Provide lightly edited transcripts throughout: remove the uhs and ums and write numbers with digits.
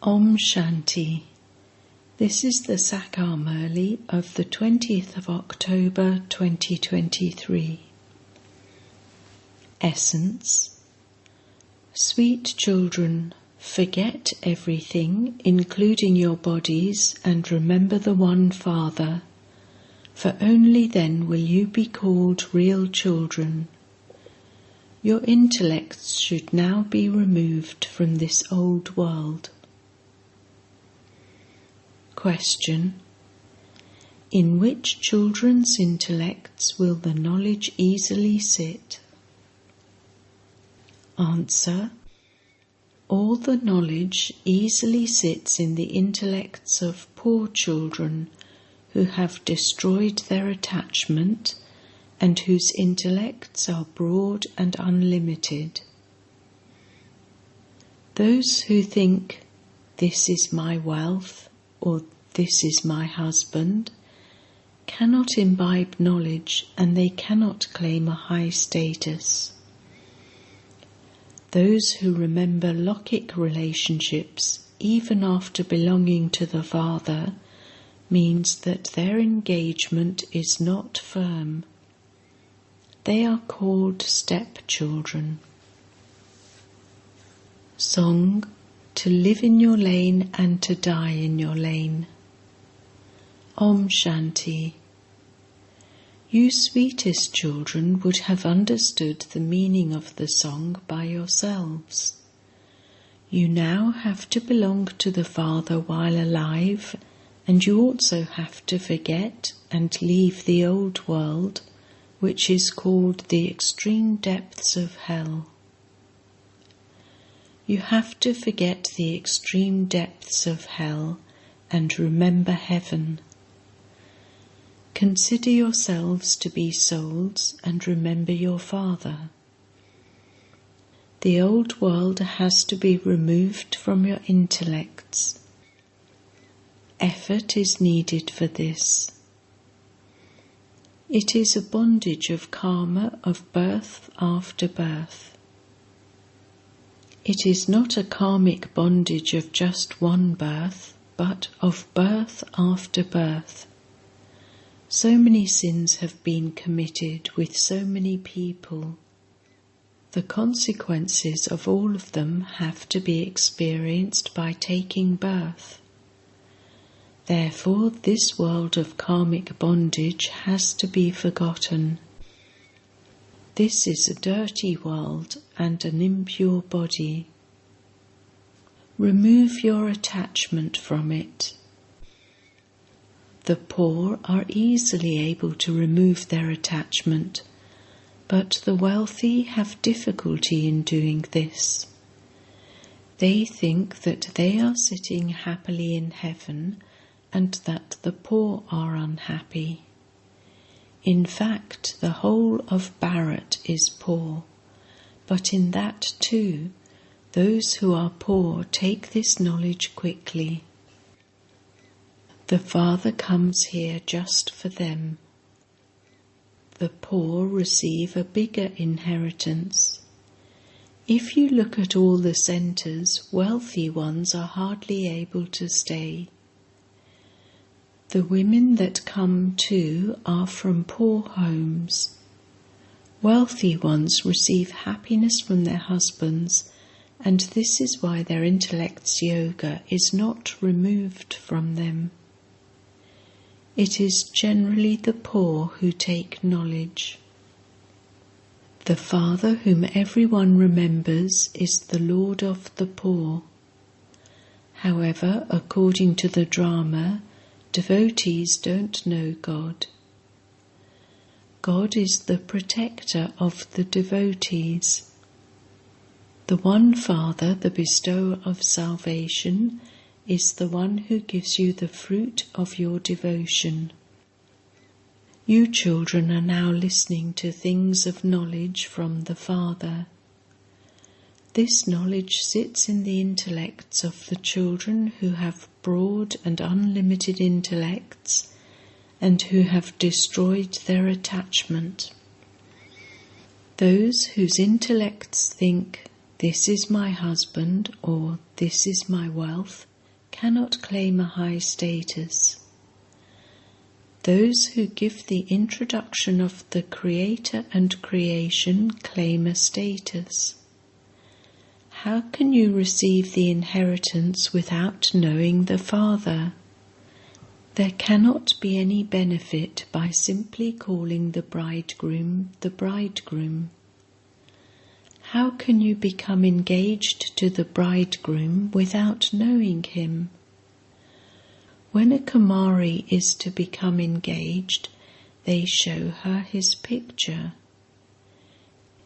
Om Shanti. This is the Sakar Murli of the 20th of October 2023. Essence. Sweet children, forget everything, including your bodies, and remember the one Father, for only then will you be called real children. Your intellects should now be removed from this old world. Question. In which children's intellects will the knowledge easily sit? Answer. All the knowledge easily sits in the intellects of poor children who have destroyed their attachment and whose intellects are broad and unlimited. Those who think, "This is my wealth," or "This is my husband," cannot imbibe knowledge, and they cannot claim a high status. Those who remember logic relationships, even after belonging to the Father, means that their engagement is not firm. They are called stepchildren. Song. To live in your lane and to die in your lane. Om Shanti. You sweetest children would have understood the meaning of the song by yourselves. You now have to belong to the Father while alive, and you also have to forget and leave the old world, which is called the extreme depths of hell. You have to forget the extreme depths of hell and remember heaven. Consider yourselves to be souls and remember your Father. The old world has to be removed from your intellects. Effort is needed for this. It is a bondage of karma of birth after birth. It is not a karmic bondage of just one birth, but of birth after birth. So many sins have been committed with so many people. The consequences of all of them have to be experienced by taking birth. Therefore, this world of karmic bondage has to be forgotten. This is a dirty world and an impure body. Remove your attachment from it. The poor are easily able to remove their attachment, but the wealthy have difficulty in doing this. They think that they are sitting happily in heaven and that the poor are unhappy. In fact, the whole of Bharat is poor, but in that too, those who are poor take this knowledge quickly. The Father comes here just for them. The poor receive a bigger inheritance. If you look at all the centres, wealthy ones are hardly able to stay. The women that come too are from poor homes. Wealthy ones receive happiness from their husbands, and this is why their intellect's yoga is not removed from them. It is generally the poor who take knowledge. The Father whom everyone remembers is the Lord of the poor. However, according to the drama, devotees don't know God. God is the protector of the devotees. The one Father, the bestower of salvation, is the one who gives you the fruit of your devotion. You children are now listening to things of knowledge from the Father. This knowledge sits in the intellects of the children who have broad and unlimited intellects and who have destroyed their attachment. Those whose intellects think, "This is my husband," or "This is my wealth," cannot claim a high status. Those who give the introduction of the Creator and creation claim a status. How can you receive the inheritance without knowing the Father? There cannot be any benefit by simply calling the bridegroom the bridegroom. How can you become engaged to the bridegroom without knowing him? When a Kumari is to become engaged, they show her his picture.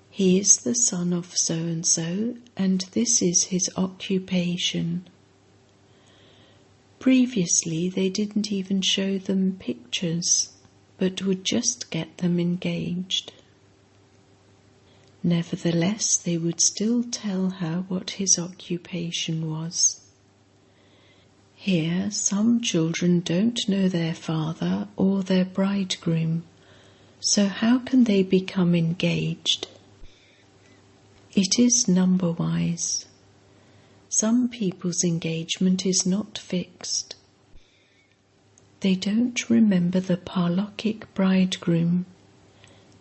He is the son of so-and-so, and this is his occupation. Previously, they didn't even show them pictures, but would just get them engaged. Nevertheless, they would still tell her what his occupation was. Here, some children don't know their father or their bridegroom, so how can they become engaged? It is number-wise. Some people's engagement is not fixed. They don't remember the parlokhic bridegroom.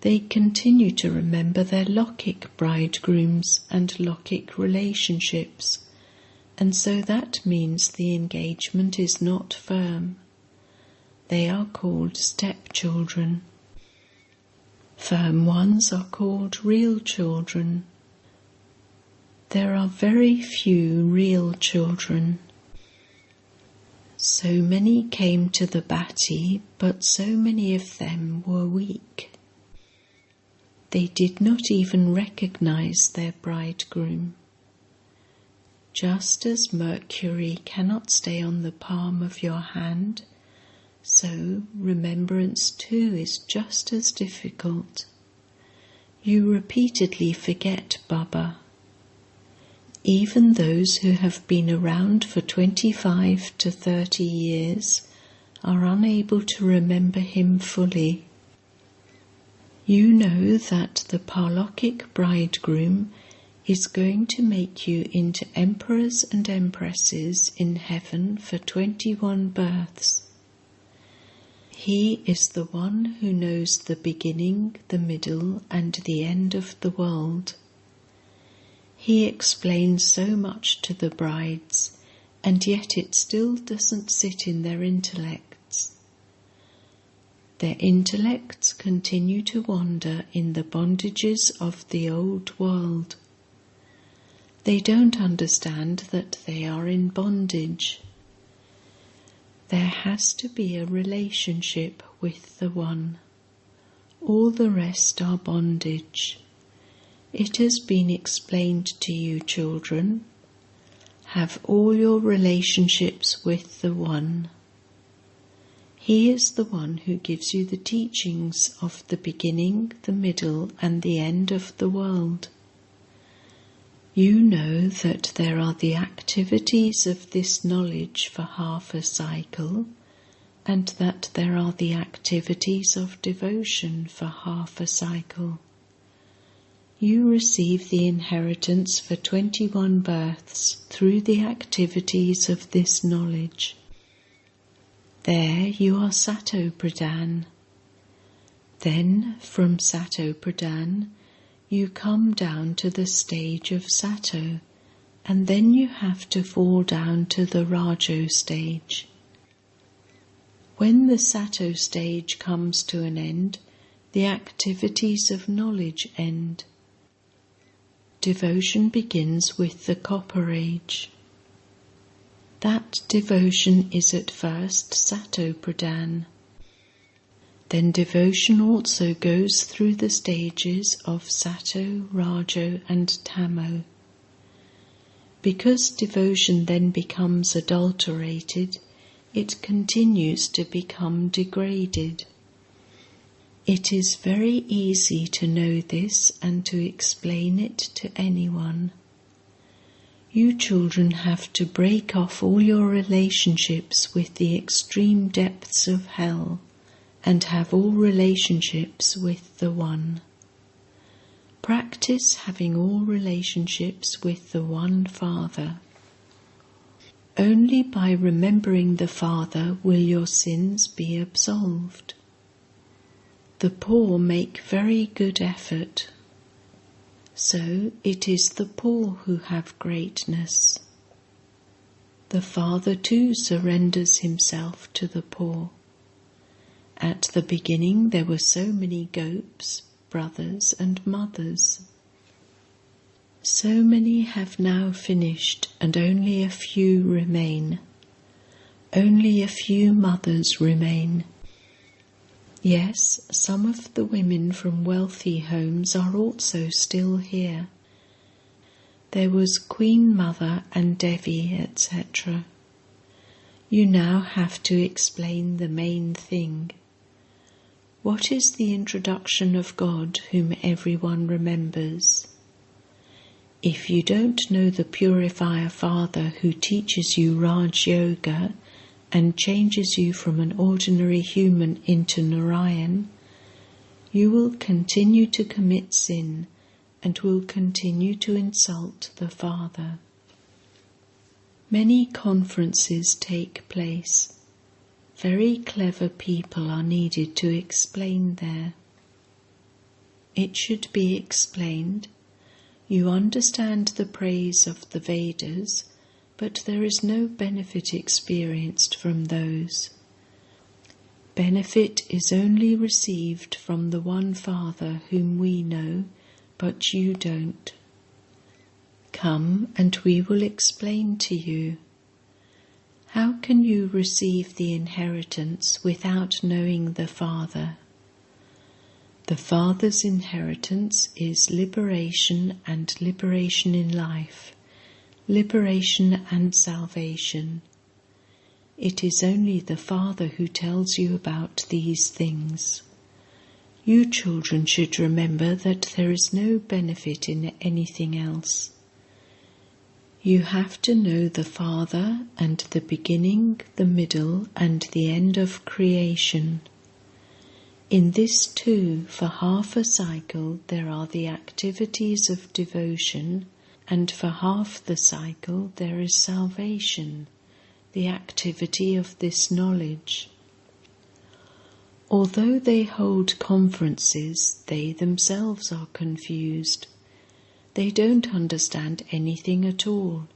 They continue to remember their lokhic bridegrooms and lokhic relationships, and so that means the engagement is not firm. They are called stepchildren. Firm ones are called real children. There are very few real children. So many came to the bhatti, but so many of them were weak. They did not even recognize their bridegroom. Just as mercury cannot stay on the palm of your hand, so remembrance too is just as difficult. You repeatedly forget Baba. Even those who have been around for 25 to 30 years are unable to remember him fully. You know that the parlokhic bridegroom is going to make you into emperors and empresses in heaven for 21 births. He is the one who knows the beginning, the middle, and the end of the world. He explains so much to the brides, and yet it still doesn't sit in their intellects. Their intellects continue to wander in the bondages of the old world. They don't understand that they are in bondage. There has to be a relationship with the One. All the rest are bondage. It has been explained to you, children. Have all your relationships with the One. He is the one who gives you the teachings of the beginning, the middle, and the end of the world. You know that there are the activities of this knowledge for half a cycle, and that there are the activities of devotion for half a cycle. You receive the inheritance for 21 births through the activities of this knowledge. There you are Sato Pradhan. Then from Sato Pradhan you come down to the stage of Sato, and then you have to fall down to the Rajo stage. When the Sato stage comes to an end, the activities of knowledge end. Devotion begins with the Copper Age. That devotion is at first Sato Pradhan. Then devotion also goes through the stages of Sato, Rajo and Tamo. Because devotion then becomes adulterated, it continues to become degraded. It is very easy to know this and to explain it to anyone. You children have to break off all your relationships with the extreme depths of hell and have all relationships with the One. Practice having all relationships with the One Father. Only by remembering the Father will your sins be absolved. The poor make very good effort. So it is the poor who have greatness. The Father too surrenders himself to the poor. At the beginning there were so many gopes, brothers and mothers. So many have now finished, and only a few remain. Only a few mothers remain. Yes, some of the women from wealthy homes are also still here. There was Queen Mother and Devi, etc. You now have to explain the main thing. What is the introduction of God whom everyone remembers? If you don't know the Purifier Father who teaches you Raj Yoga and changes you from an ordinary human into Narayan, you will continue to commit sin and will continue to insult the Father. Many conferences take place. Very clever people are needed to explain there. It should be explained. You understand the praise of the Vedas, but there is no benefit experienced from those. Benefit is only received from the one Father whom we know, but you don't. Come and we will explain to you. How can you receive the inheritance without knowing the Father? The Father's inheritance is liberation and liberation in life, liberation and salvation. It is only the Father who tells you about these things. You children should remember that there is no benefit in anything else. You have to know the Father and the beginning, the middle, and the end of creation. In this too, for half a cycle, there are the activities of devotion, and for half the cycle there is salvation, the activity of this knowledge. Although they hold conferences, they themselves are confused. They don't understand anything at all.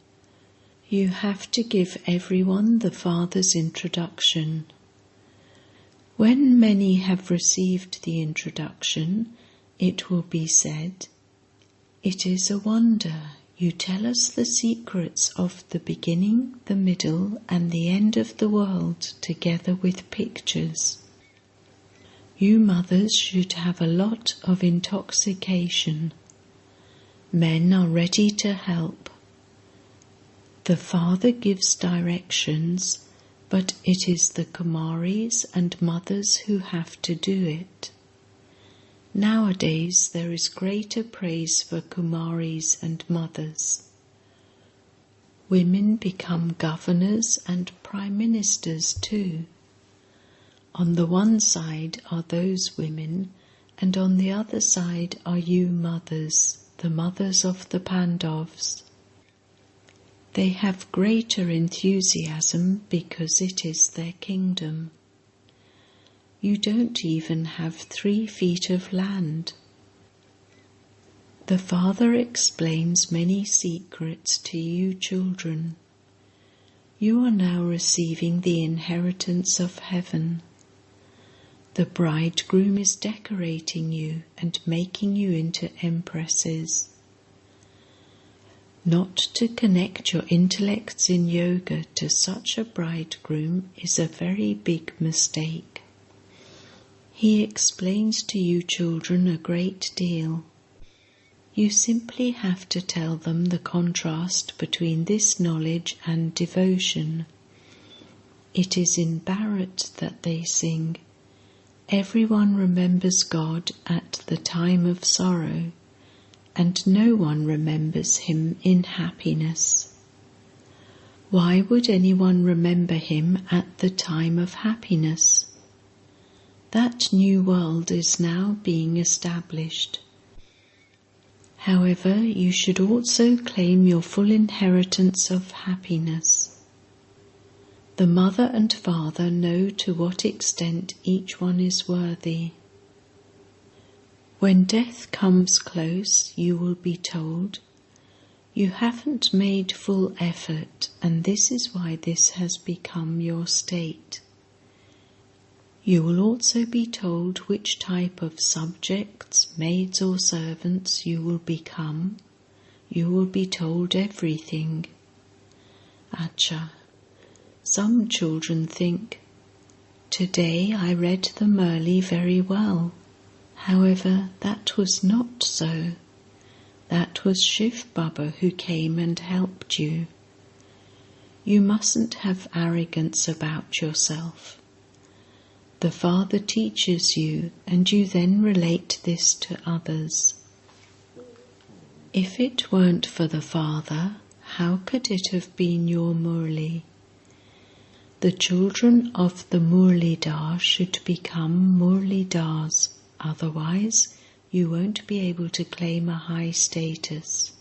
You have to give everyone the Father's introduction. When many have received the introduction, it will be said, "It is a wonder, you tell us the secrets of the beginning, the middle, and the end of the world together with pictures." You mothers should have a lot of intoxication. Men are ready to help. The Father gives directions, but it is the Kumaris and mothers who have to do it. Nowadays there is greater praise for Kumaris and mothers. Women become governors and prime ministers too. On the one side are those women, and on the other side are you mothers, the mothers of the Pandavas. They have greater enthusiasm because it is their kingdom. You don't even have 3 feet of land. The Father explains many secrets to you children. You are now receiving the inheritance of heaven. The bridegroom is decorating you and making you into empresses. Not to connect your intellects in yoga to such a bridegroom is a very big mistake. He explains to you children a great deal. You simply have to tell them the contrast between this knowledge and devotion. It is in Bharat that they sing, "Everyone remembers God at the time of sorrow, and no one remembers him in happiness." Why would anyone remember him at the time of happiness? That new world is now being established. However, you should also claim your full inheritance of happiness. The mother and father know to what extent each one is worthy. When death comes close, you will be told, "You haven't made full effort, and this is why this has become your state." You will also be told which type of subjects, maids or servants you will become. You will be told everything. Acha. Some children think, "Today I read the Murli very well. However, that was not so. That was Shiv Baba who came and helped you." You mustn't have arrogance about yourself. The Father teaches you, and you then relate this to others. If it weren't for the Father, how could it have been your Murli? The children of the Murlidar should become Murlidars. Otherwise, you won't be able to claim a high status.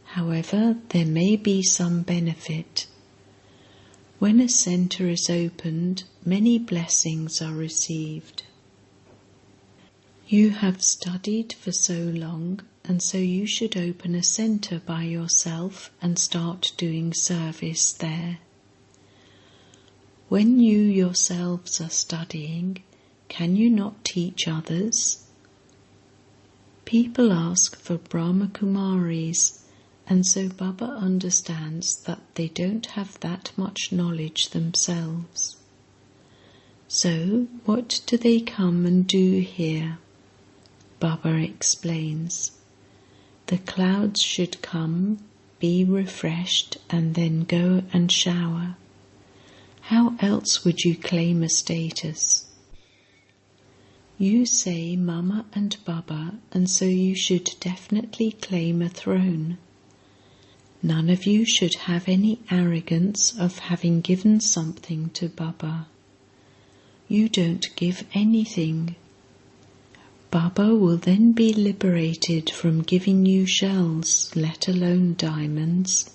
However, there may be some benefit. When a centre is opened, many blessings are received. You have studied for so long, and so you should open a centre by yourself and start doing service there. When you yourselves are studying, can you not teach others? People ask for Brahma Kumaris, and so Baba understands that they don't have that much knowledge themselves. So, what do they come and do here? Baba explains. The clouds should come, be refreshed, and then go and shower. How else would you claim a status? You say Mama and Baba, and so you should definitely claim a throne. None of you should have any arrogance of having given something to Baba. You don't give anything. Baba will then be liberated from giving you shells, let alone diamonds.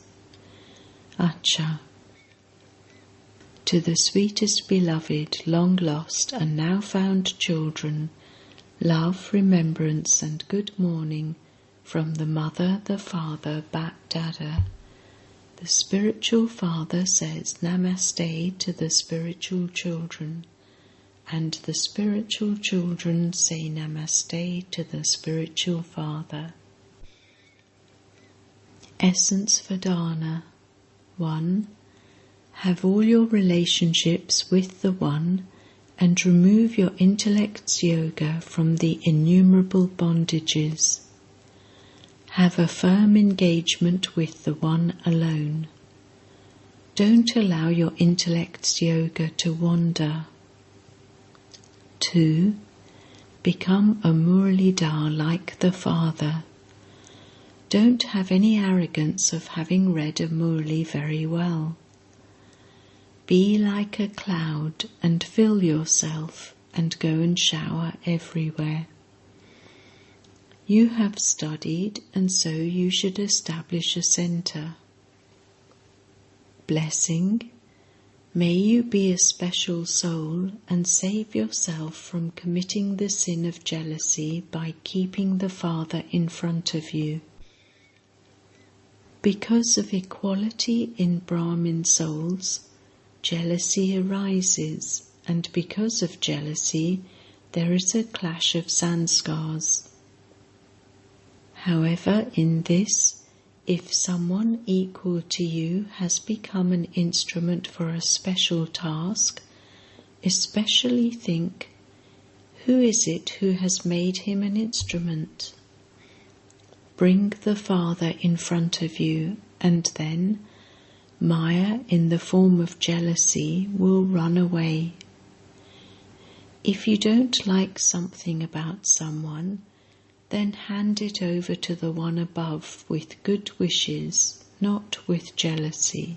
Acha. To the sweetest beloved, long lost and now found children, love, remembrance and good morning from the Mother, the Father, Bat Dada. The spiritual father says Namaste to the spiritual children, and the spiritual children say Namaste to the spiritual father. Essence for Danna. 1. Have all your relationships with the One and remove your intellect's yoga from the innumerable bondages. Have a firm engagement with the One alone. Don't allow your intellect's yoga to wander. 2. Become a Murlidar like the Father. Don't have any arrogance of having read a Murli very well. Be like a cloud and fill yourself and go and shower everywhere. You have studied, and so you should establish a centre. Blessing. May you be a special soul and save yourself from committing the sin of jealousy by keeping the Father in front of you. Because of equality in Brahmin souls, jealousy arises, and because of jealousy, there is a clash of sanskars. However, in this, if someone equal to you has become an instrument for a special task, especially think, who is it who has made him an instrument? Bring the Father in front of you, and then Maya in the form of jealousy will run away. If you don't like something about someone, then hand it over to the One above with good wishes, not with jealousy.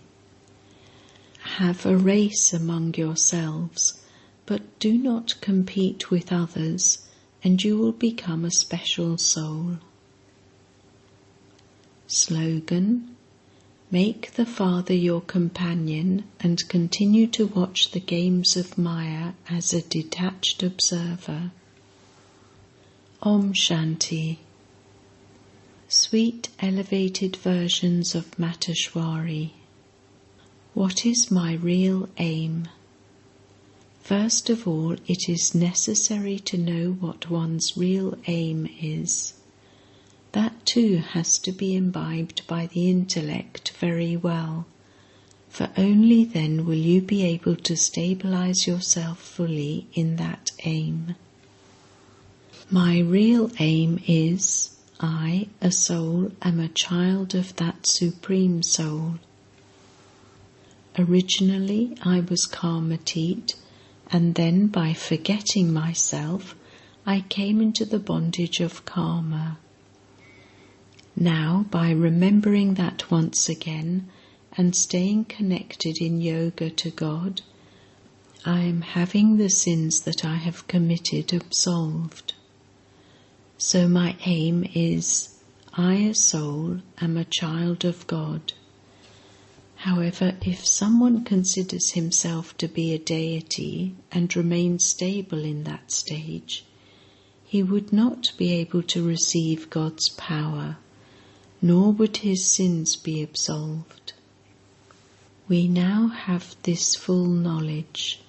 Have a race among yourselves, but do not compete with others, and you will become a special soul. Slogan: Make the Father your companion and continue to watch the games of Maya as a detached observer. Om Shanti. Sweet elevated versions of Mateshwari. What is my real aim? First of all, it is necessary to know what one's real aim is. That too has to be imbibed by the intellect very well, for only then will you be able to stabilize yourself fully in that aim. My real aim is, I, a soul, am a child of that Supreme Soul. Originally I was karmatit, and then by forgetting myself, I came into the bondage of karma. Now, by remembering that once again and staying connected in yoga to God, I am having the sins that I have committed absolved. So my aim is, I, a soul, am a child of God. However, if someone considers himself to be a deity and remains stable in that stage, he would not be able to receive God's power, nor would his sins be absolved. We now have this full knowledge.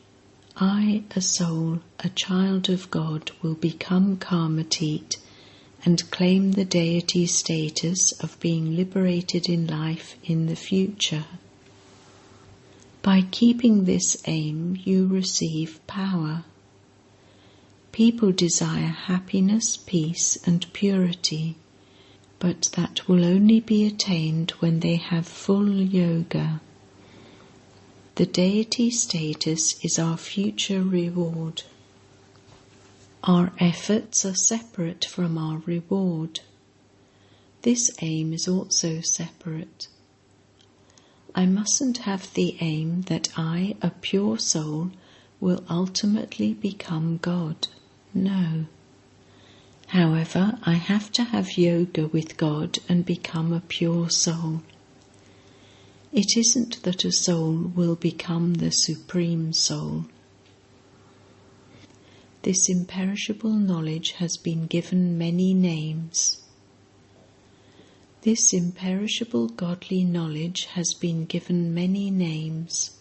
I, a soul, a child of God, will become karmatit and claim the deity status of being liberated in life in the future. By keeping this aim, you receive power. People desire happiness, peace, and purity, but that will only be attained when they have full yoga. The deity status is our future reward. Our efforts are separate from our reward. This aim is also separate. I mustn't have the aim that I, a pure soul, will ultimately become God. No. However, I have to have yoga with God and become a pure soul. It isn't that a soul will become the Supreme Soul. This imperishable knowledge has been given many names. This imperishable godly knowledge has been given many names.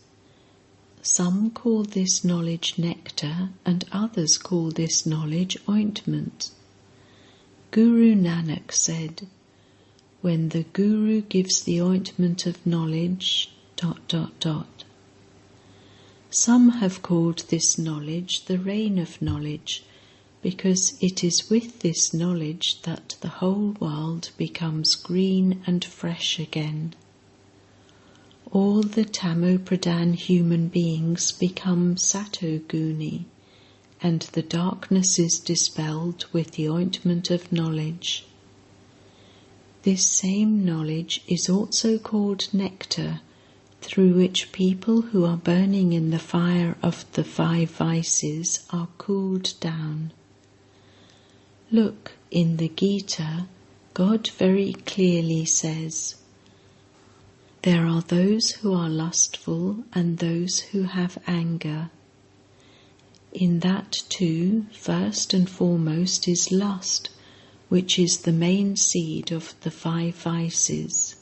Some call this knowledge nectar, and others call this knowledge ointment. Guru Nanak said, when the Guru gives the ointment of knowledge... Some have called this knowledge the rain of knowledge, because it is with this knowledge that the whole world becomes green and fresh again. All the Tamo-Pradhan human beings become Satoguni, and the darkness is dispelled with the ointment of knowledge. This same knowledge is also called nectar, through which people who are burning in the fire of the 5 vices are cooled down. Look, in the Gita, God very clearly says, there are those who are lustful and those who have anger. In that too, first and foremost is lust, which is the main seed of the 5 vices.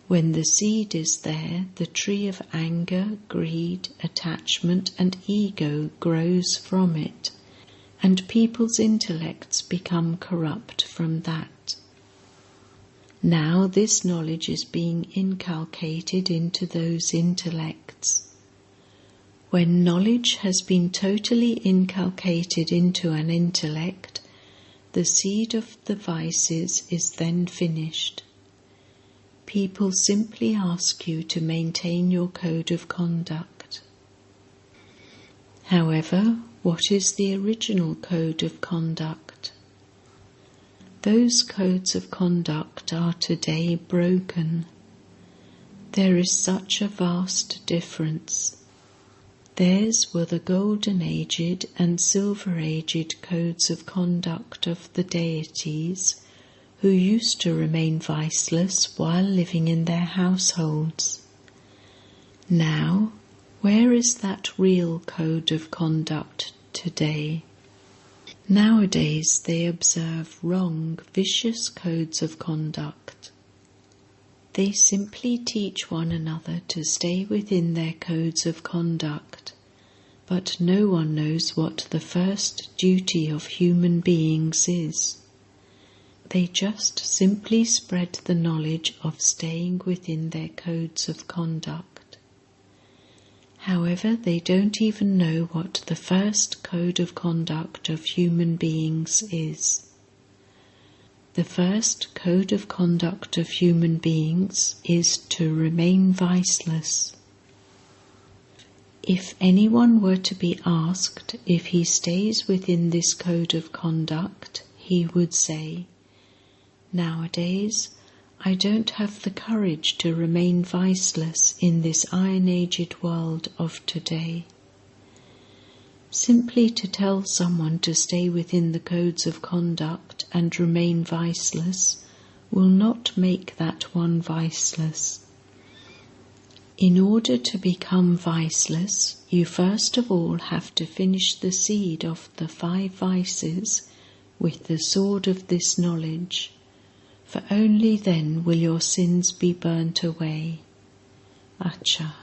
When the seed is there, the tree of anger, greed, attachment and ego grows from it, and people's intellects become corrupt from that. Now this knowledge is being inculcated into those intellects. When knowledge has been totally inculcated into an intellect, the seed of the vices is then finished. People simply ask you to maintain your code of conduct. However, what is the original code of conduct? Those codes of conduct are today broken. There is such a vast difference. Theirs were the golden-aged and silver-aged codes of conduct of the deities, who used to remain viceless while living in their households. Now, where is that real code of conduct today? Nowadays they observe wrong, vicious codes of conduct. They simply teach one another to stay within their codes of conduct, but no one knows what the first duty of human beings is. They just simply spread the knowledge of staying within their codes of conduct. However, they don't even know what the first code of conduct of human beings is. The first code of conduct of human beings is to remain viceless. If anyone were to be asked if he stays within this code of conduct, he would say, "Nowadays, I don't have the courage to remain viceless in this iron-aged world of today." Simply to tell someone to stay within the codes of conduct and remain viceless will not make that one viceless. In order to become viceless, you first of all have to finish the seed of the 5 vices with the sword of this knowledge, for only then will your sins be burnt away. Acha.